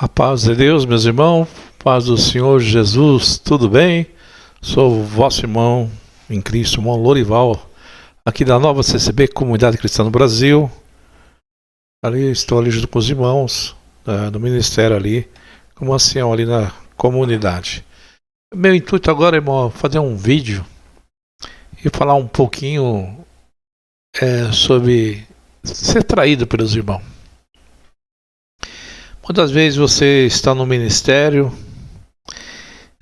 A paz de Deus, meus irmãos, paz do Senhor Jesus, tudo bem? Sou o vosso irmão em Cristo, irmão Lorival, aqui da Nova CCB, Comunidade Cristã do Brasil. Estou ali junto com os irmãos do ministério ali, como ancião ali na comunidade. Meu intuito agora, irmão, é fazer um vídeo e falar um pouquinho sobre ser traído pelos irmãos. Muitas vezes você está no ministério,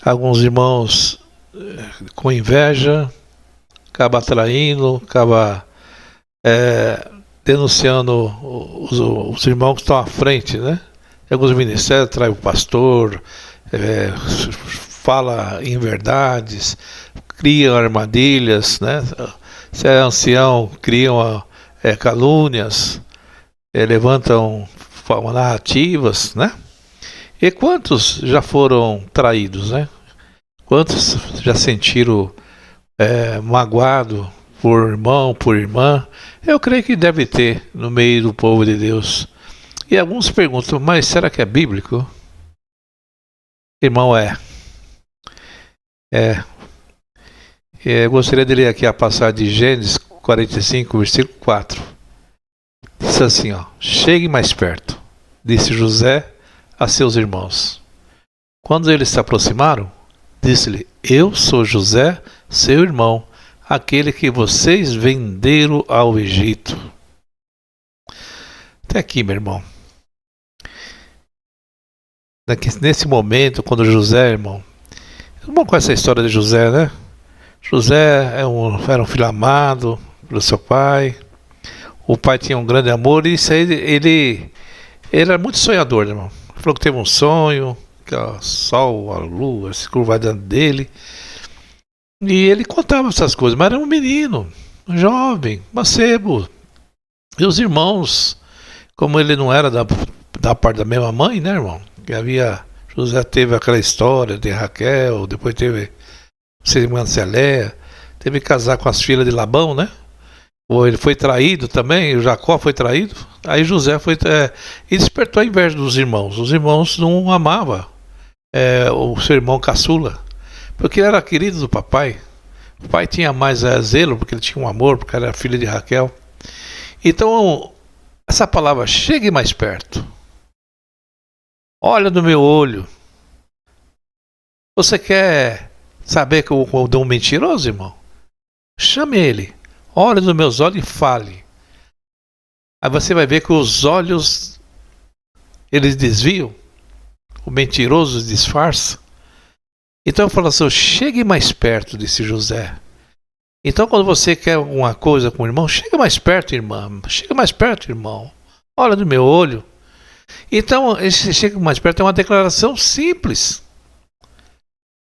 alguns irmãos com inveja, acaba traindo, acaba denunciando os irmãos que estão à frente, né? Em alguns ministérios trai o pastor, fala inverdades, criam armadilhas, né? Se é ancião, criam calúnias, levantam narrativas, né? E quantos já foram traídos, né? Quantos já sentiram magoado por irmão, por irmã? Eu creio que deve ter no meio do povo de Deus. E alguns perguntam, mas será que é bíblico? Irmão, eu gostaria de ler aqui a passagem de Gênesis 45, versículo 4. Diz assim, chegue mais perto, disse José a seus irmãos. Quando eles se aproximaram, disse-lhe, eu sou José, seu irmão, aquele que vocês venderam ao Egito. Até aqui, meu irmão. Nesse momento, quando José, irmão, vamos com essa história de José, né? José era um filho amado pelo seu pai. O pai tinha um grande amor e isso aí, ele era muito sonhador, né, irmão? Ele falou que teve um sonho, que o sol, a lua, se curvar dentro dele. E ele contava essas coisas, mas era um menino, um jovem, mancebo. E os irmãos, como ele não era da parte da mesma mãe, né, irmão? José teve aquela história de Raquel, depois teve sua irmã Celéia, teve que casar com as filhas de Labão, né? Ou ele foi traído também, o Jacó foi traído, aí José e despertou a inveja dos irmãos. Os irmãos não amavam o seu irmão caçula, porque ele era querido do papai. O pai tinha mais zelo, porque ele tinha um amor, porque era filho de Raquel. Então, essa palavra, chegue mais perto. Olha no meu olho. Você quer saber que eu dou um mentiroso, irmão? Chame ele. Olhe nos meus olhos e fale. Aí você vai ver que os olhos, eles desviam. O mentiroso disfarça. Então eu falo assim, chegue mais perto, disse José. Então quando você quer alguma coisa com o irmão, chega mais perto, irmã. Chega mais perto, irmão. Olha no meu olho. Então esse chega mais perto é uma declaração simples.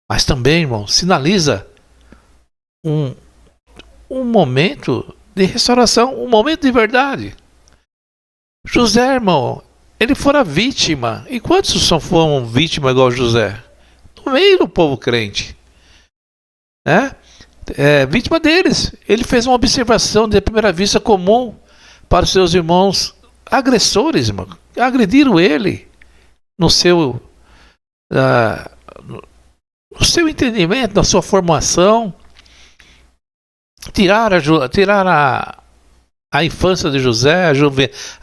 Mas também, irmão, sinaliza um momento de restauração, um momento de verdade. José, irmão, ele fora vítima. E quantos foram vítimas igual José? No meio do povo crente. Né? Vítima deles. Ele fez uma observação de primeira vista comum para os seus irmãos agressores, irmão. Agrediram ele no seu entendimento, na sua formação. Tiraram a infância de José,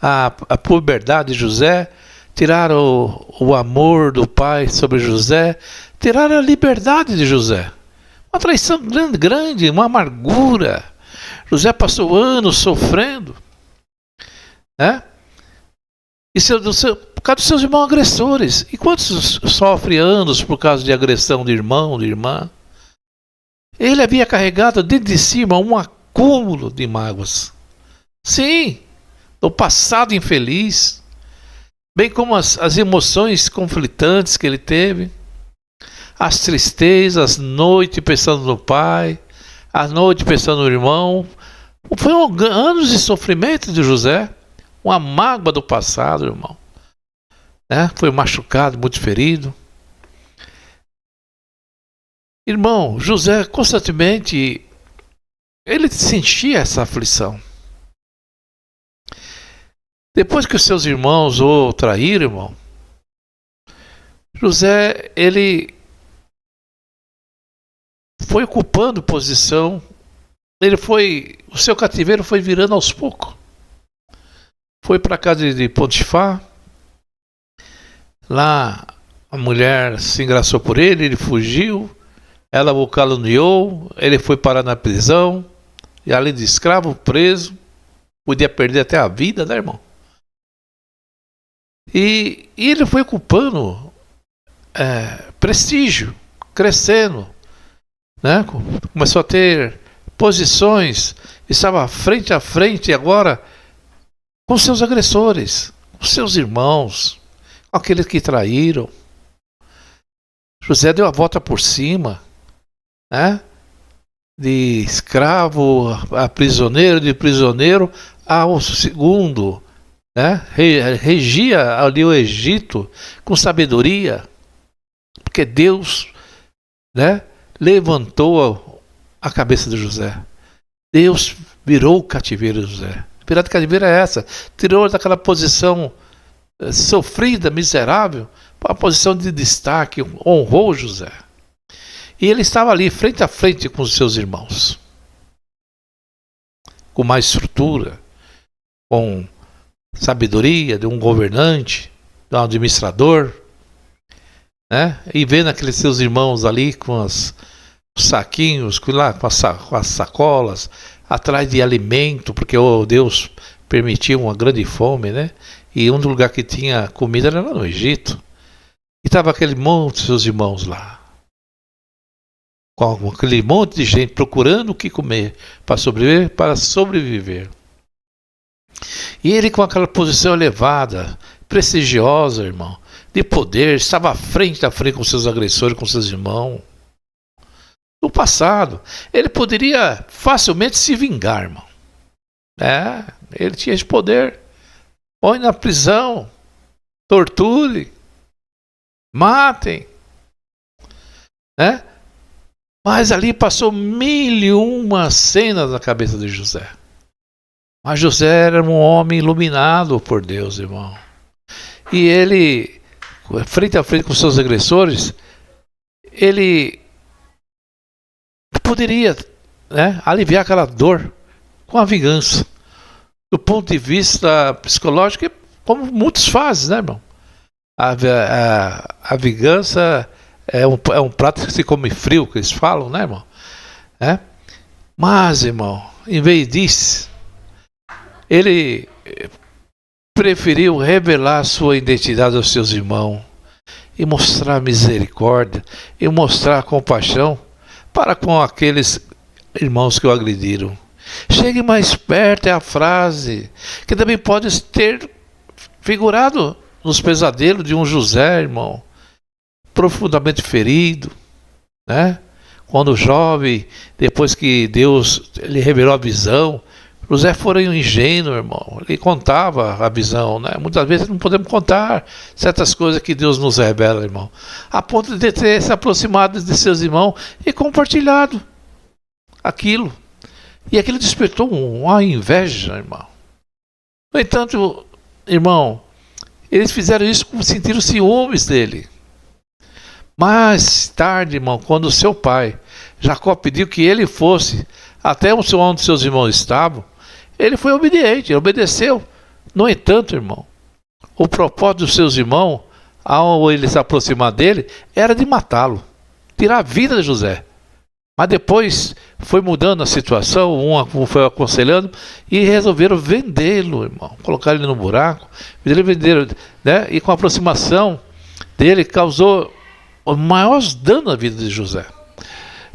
a puberdade de José, tiraram o amor do pai sobre José, tiraram a liberdade de José. Uma traição grande, uma amargura. José passou anos sofrendo, né? Por causa dos seus irmãos agressores. E quantos sofrem anos por causa de agressão de irmão, de irmã? Ele havia carregado dentro de si um acúmulo de mágoas. Sim, do passado infeliz, bem como as emoções conflitantes que ele teve, as tristezas, as noites pensando no pai, as noites pensando no irmão. Foram anos de sofrimento de José, uma mágoa do passado, irmão. Foi machucado, muito ferido. Irmão, José constantemente, ele sentia essa aflição. Depois que os seus irmãos o traíram, irmão, José, ele foi ocupando posição, o seu cativeiro foi virando aos poucos. Foi para a casa de Potifar, lá a mulher se engraçou por ele, ele fugiu, ela o caluniou, ele foi parar na prisão, e além de escravo, preso, podia perder até a vida, né, irmão? E ele foi ocupando prestígio, crescendo, né? Começou a ter posições, estava frente a frente agora com seus agressores, com seus irmãos, com aqueles que traíram. José deu a volta por cima, né? De escravo a prisioneiro, de prisioneiro ao segundo, né? Regia ali o Egito com sabedoria, porque Deus, né, levantou a cabeça de José. Deus virou o cativeiro de José. Virar de cativeiro é essa, tirou daquela posição sofrida, miserável, para uma posição de destaque, honrou José. E ele estava ali, frente a frente com os seus irmãos, com mais estrutura, com sabedoria de um governante, de um administrador, né? E vendo aqueles seus irmãos ali com os saquinhos, com as sacolas, atrás de alimento, porque Deus permitiu uma grande fome, né? E um lugar que tinha comida era lá no Egito. E estava aquele monte de seus irmãos lá, com aquele monte de gente procurando o que comer para sobreviver. E ele, com aquela posição elevada, prestigiosa, irmão, de poder, estava frente a frente com seus agressores, com seus irmãos. No passado, ele poderia facilmente se vingar, irmão. Ele tinha esse poder. Põe na prisão, torture, matem, né? Mas ali passou 1001 cenas na cabeça de José. Mas José era um homem iluminado por Deus, irmão. E ele, frente a frente com seus agressores, ele poderia, né, aliviar aquela dor com a vingança. Do ponto de vista psicológico, como muitos fazem, né, irmão? A vingança é um prato que se come frio, que eles falam, né, irmão? Mas, irmão, em vez disso, ele preferiu revelar sua identidade aos seus irmãos e mostrar misericórdia e mostrar compaixão para com aqueles irmãos que o agrediram. Chegue mais perto é a frase que também pode ter figurado nos pesadelos de um José, irmão, profundamente ferido, né? Quando jovem, depois que Deus lhe revelou a visão, José foi ingênuo, irmão. Ele contava a visão, né? Muitas vezes não podemos contar certas coisas que Deus nos revela, irmão, a ponto de ter se aproximado de seus irmãos e compartilhado aquilo. E aquilo despertou uma inveja, irmão. No entanto, irmão, eles fizeram isso por sentir os ciúmes dele. Mais tarde, irmão, quando o seu pai, Jacó, pediu que ele fosse até onde seus irmãos estavam, ele foi obediente, ele obedeceu. No entanto, irmão, o propósito dos seus irmãos, ao ele se aproximar dele, era de matá-lo, tirar a vida de José. Mas depois foi mudando a situação, um foi aconselhando e resolveram vendê-lo, irmão, colocar ele no buraco, venderam, né? E com a aproximação dele causou os maiores danos na vida de José.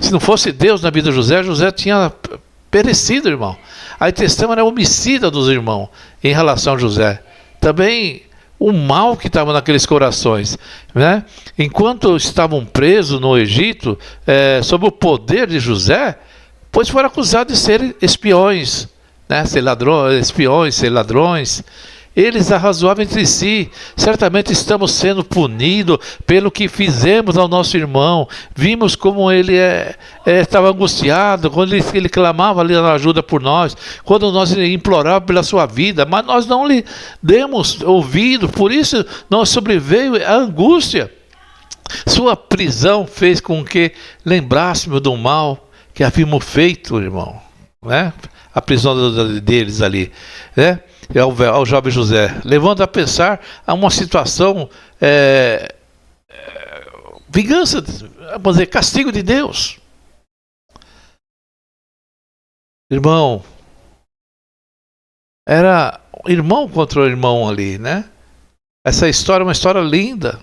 Se não fosse Deus na vida de José, José tinha perecido, irmão. A intenção era homicida dos irmãos em relação a José. Também o mal que estava naqueles corações, né? Enquanto estavam presos no Egito, sob o poder de José, pois foram acusados de serem espiões, né? Ser ladrões. Eles arrazoavam entre si: certamente estamos sendo punidos pelo que fizemos ao nosso irmão. Vimos como ele estava angustiado, quando ele clamava ali na ajuda por nós, quando nós implorávamos pela sua vida, mas nós não lhe demos ouvido, por isso não sobreveio a angústia Sua prisão fez com que lembrássemos do mal que havíamos feito, irmão, né? A prisão deles ali, né? Ao jovem José, levando a pensar a uma situação, vingança, vamos dizer, castigo de Deus. Irmão, era irmão contra o irmão ali, né? Essa história é uma história linda.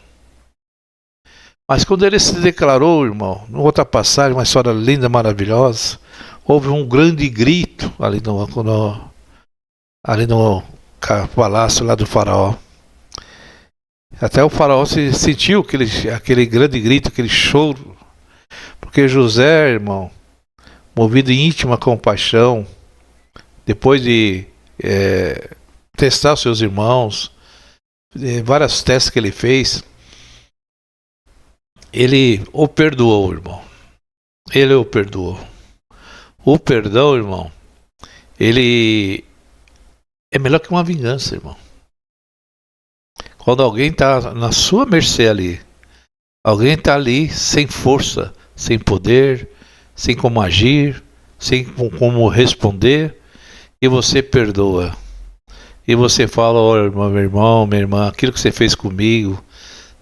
Mas quando ele se declarou, irmão, numa outra passagem, uma história linda, maravilhosa, houve um grande grito ali no palácio lá do faraó. Até o faraó sentiu aquele grande grito, aquele choro, porque José, irmão, movido em íntima compaixão, depois de testar os seus irmãos, vários testes que ele fez, ele o perdoou, irmão. Ele o perdoou. O perdão, irmão, ele é melhor que uma vingança, irmão. Quando alguém está na sua mercê ali, alguém está ali sem força, sem poder, sem como agir, sem como responder, e você perdoa. E você fala, oh, meu irmão, minha irmã, aquilo que você fez comigo,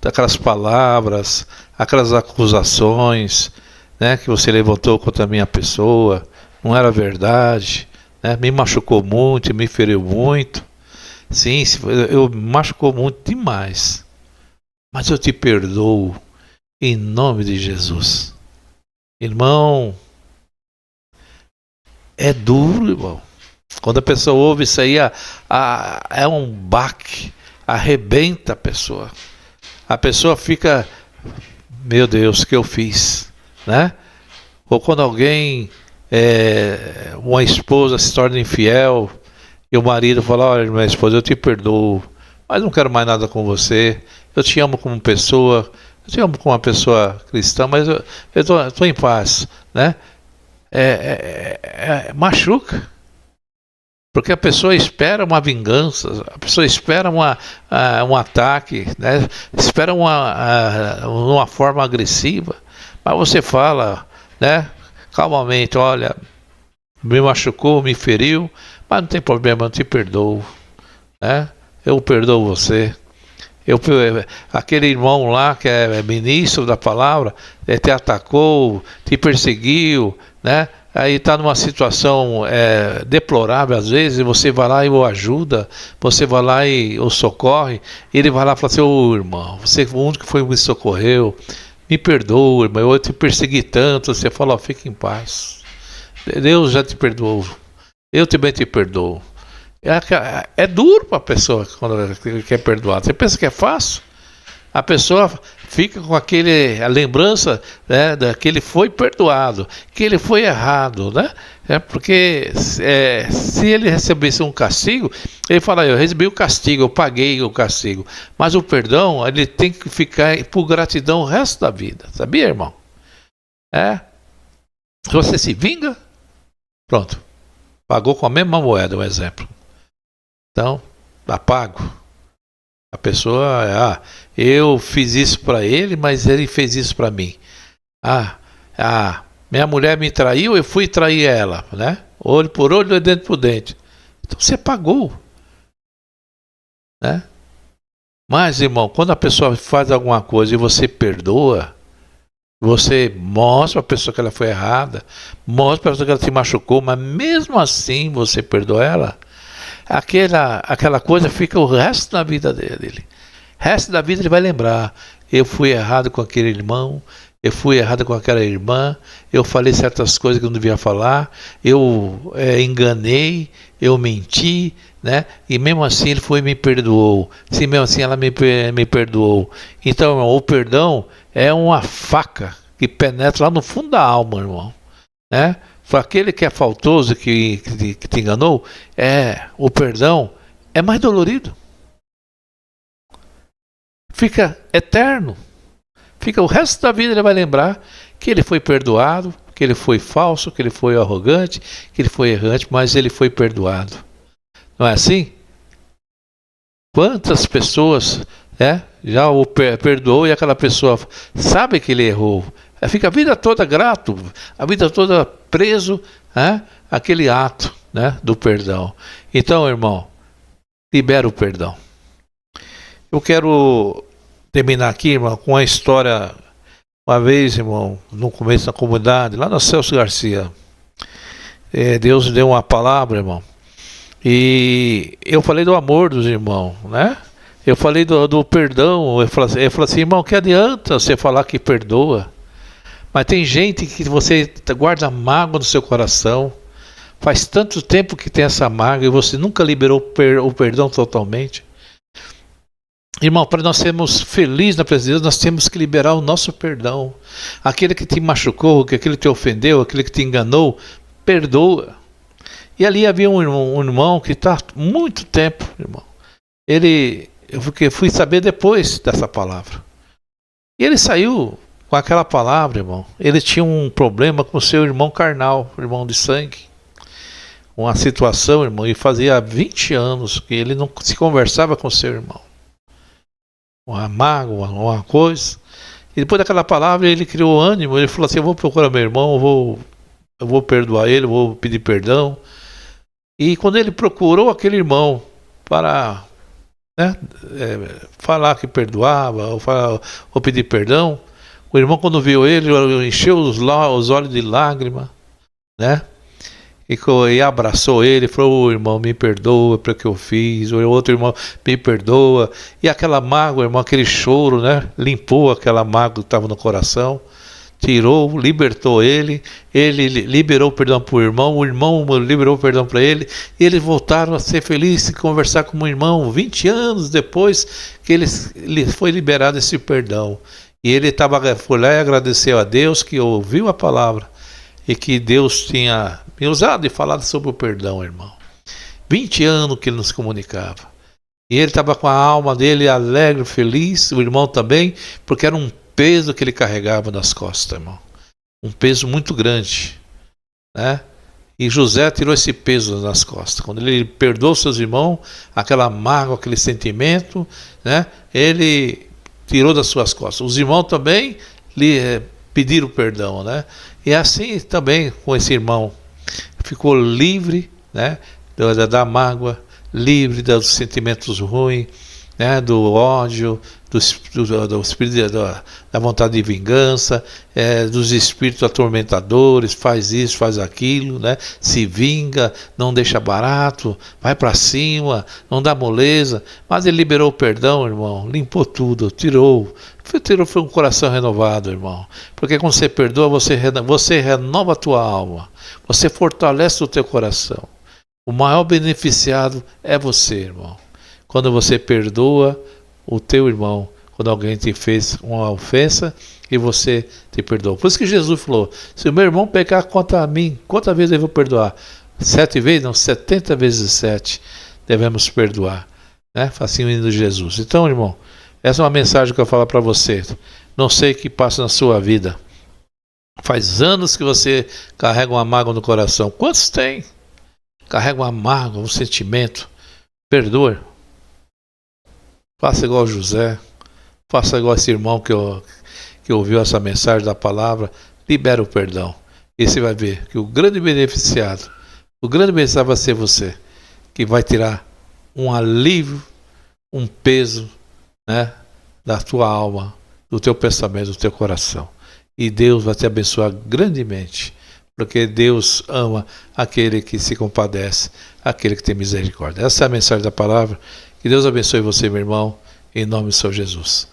aquelas palavras, aquelas acusações, né, que você levantou contra a minha pessoa, não era verdade, né, me machucou muito, me feriu muito. Sim, eu me machucou muito demais, mas eu te perdoo em nome de Jesus. Irmão, é duro, irmão. Quando a pessoa ouve isso aí, é um baque, arrebenta a pessoa. A pessoa fica, meu Deus, o que eu fiz, né? Ou quando alguém, uma esposa se torna infiel, e o marido fala, olha, minha esposa, eu te perdoo, mas não quero mais nada com você, eu te amo como pessoa, eu te amo como uma pessoa cristã, mas eu estou em paz, né? Machuca, porque a pessoa espera uma vingança, a pessoa espera um ataque, né? Espera uma forma agressiva, mas você fala, né, calmamente, olha, me machucou, me feriu, mas não tem problema, eu te perdoo, né? Eu perdoo você. Aquele irmão lá que é ministro da palavra, te atacou, te perseguiu, né? Aí está numa situação deplorável às vezes, e você vai lá e o ajuda, você vai lá e o socorre, e ele vai lá e fala assim, ô irmão, você foi o único que foi me socorreu, me perdoa, irmão, eu te persegui tanto. Você fala, ó, fica em paz, Deus já te perdoou, eu também te perdoo. É duro para a pessoa quando ela quer perdoar. Você pensa que é fácil? A pessoa fica com a lembrança, né, que ele foi perdoado, que ele foi errado, né? Porque se ele recebesse um castigo, ele fala, eu recebi o castigo, eu paguei o castigo. Mas o perdão, ele tem que ficar por gratidão o resto da vida. Sabia, irmão? Se você se vinga, pronto. Pagou com a mesma moeda, um exemplo. Então, tá pago. A pessoa, eu fiz isso para ele, mas ele fez isso para mim. Minha mulher me traiu, eu fui trair ela, né? Olho por olho, dente por dente. Então você pagou, né? Mas, irmão, quando a pessoa faz alguma coisa e você perdoa, você mostra para a pessoa que ela foi errada, mostra para a pessoa que ela te machucou, mas mesmo assim você perdoa ela, aquela coisa fica o resto da vida dele. O resto da vida ele vai lembrar, eu fui errado com aquele irmão, eu fui errado com aquela irmã, eu falei certas coisas que eu não devia falar, eu enganei, eu menti, né? E mesmo assim ele foi e me perdoou. Se mesmo assim ela me perdoou. Então, irmão, o perdão é uma faca que penetra lá no fundo da alma, irmão, né? Para aquele que é faltoso, que te enganou, o perdão é mais dolorido. Fica eterno. Fica o resto da vida, ele vai lembrar que ele foi perdoado, que ele foi falso, que ele foi arrogante, que ele foi errante, mas ele foi perdoado. Não é assim? Quantas pessoas Já o perdoou e aquela pessoa sabe que ele errou. Fica a vida toda grato, a vida toda preso, né, àquele ato, né, do perdão. Então, irmão, libera o perdão. Eu quero terminar aqui, irmão, com uma história. Uma vez, irmão, no começo da comunidade, lá no Celso Garcia, Deus deu uma palavra, irmão. E eu falei do amor dos irmãos, né? Eu falei do perdão. Eu falei assim, irmão, que adianta você falar que perdoa? Mas tem gente que você guarda mágoa no seu coração. Faz tanto tempo que tem essa mágoa e você nunca liberou o perdão totalmente. Irmão, para nós sermos felizes na presença de Deus, nós temos que liberar o nosso perdão. Aquele que te machucou, aquele que te ofendeu, aquele que te enganou, perdoa. E ali havia um irmão que está há muito tempo, irmão. Eu fui saber depois dessa palavra. E ele saiu com aquela palavra, irmão. Ele tinha um problema com o seu irmão carnal, irmão de sangue. Uma situação, irmão, e fazia 20 anos que ele não se conversava com o seu irmão. Uma mágoa, uma coisa. E depois daquela palavra ele criou ânimo. Ele falou assim, eu vou procurar meu irmão, eu vou perdoar ele, eu vou pedir perdão. E quando ele procurou aquele irmão para, né, falar que perdoava, ou pedir perdão, o irmão, quando viu ele, encheu os olhos de lágrima, né? E abraçou ele, falou, irmão, me perdoa pelo que eu fiz. O outro irmão, me perdoa. E aquela mágoa, irmão, aquele choro, né? Limpou aquela mágoa que estava no coração. Tirou, libertou ele liberou o perdão para o irmão liberou o perdão para ele, e eles voltaram a ser felizes e conversar com o irmão 20 anos depois que ele foi liberado esse perdão. E ele foi lá e agradeceu a Deus que ouviu a palavra e que Deus tinha me usado e falado sobre o perdão, irmão. 20 anos que ele nos comunicava. E ele estava com a alma dele alegre, feliz, o irmão também, porque era um peso que ele carregava nas costas, irmão. Um peso muito grande, né? E José tirou esse peso nas costas. Quando ele perdoou seus irmãos, aquela mágoa, aquele sentimento, né? Ele tirou das suas costas. Os irmãos também lhe pediram perdão, né? E assim também com esse irmão. Ficou livre, né? Da mágoa, livre dos sentimentos ruins, né? Do ódio, do espírito da vontade de vingança, dos espíritos atormentadores, faz isso, faz aquilo, né? Se vinga, não deixa barato, vai para cima, não dá moleza. Mas ele liberou o perdão, irmão, limpou tudo, tirou, foi um coração renovado, irmão. Porque quando você perdoa, você renova a tua alma, você fortalece o teu coração. O maior beneficiado é você, irmão. Quando você perdoa o teu irmão, quando alguém te fez uma ofensa e você te perdoa. Por isso que Jesus falou, se o meu irmão pecar contra mim, quantas vezes eu vou perdoar? 7 vezes? Não, 70 vezes 7 devemos perdoar, né? Assim indo Jesus. Então, irmão, essa é uma mensagem que eu falo para você. Não sei o que passa na sua vida. Faz anos que você carrega uma mágoa no coração. Quantos tem? Carrega uma mágoa, um sentimento. Perdoa. Faça igual José. Faça igual esse irmão que ouviu essa mensagem da palavra. Libera o perdão. E você vai ver que o grande beneficiado vai ser você. Que vai tirar um alívio, um peso, né, da tua alma, do teu pensamento, do teu coração. E Deus vai te abençoar grandemente. Porque Deus ama aquele que se compadece, aquele que tem misericórdia. Essa é a mensagem da palavra. Que Deus abençoe você, meu irmão, em nome do Senhor Jesus.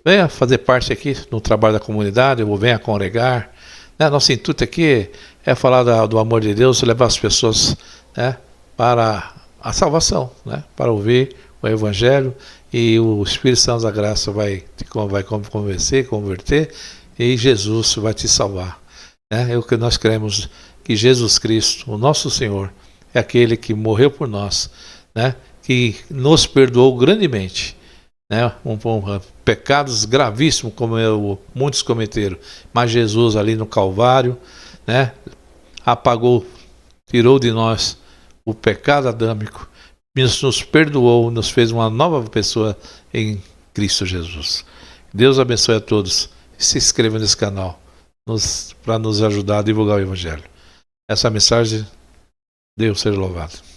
Venha fazer parte aqui no trabalho da comunidade, ou venha congregar. Né? Nosso intuito aqui é falar do amor de Deus, levar as pessoas, né, para a salvação, né, para ouvir o Evangelho, e o Espírito Santo da Graça vai converter, e Jesus vai te salvar. É o que nós cremos, que Jesus Cristo, o nosso Senhor, é aquele que morreu por nós, né? Que nos perdoou grandemente, né? Pecados gravíssimos como muitos cometeram, mas Jesus ali no Calvário, né, apagou, tirou de nós o pecado adâmico, nos perdoou, nos fez uma nova pessoa em Cristo Jesus. Deus abençoe a todos. E se inscreva nesse canal para nos ajudar a divulgar o Evangelho. Essa mensagem, Deus seja louvado.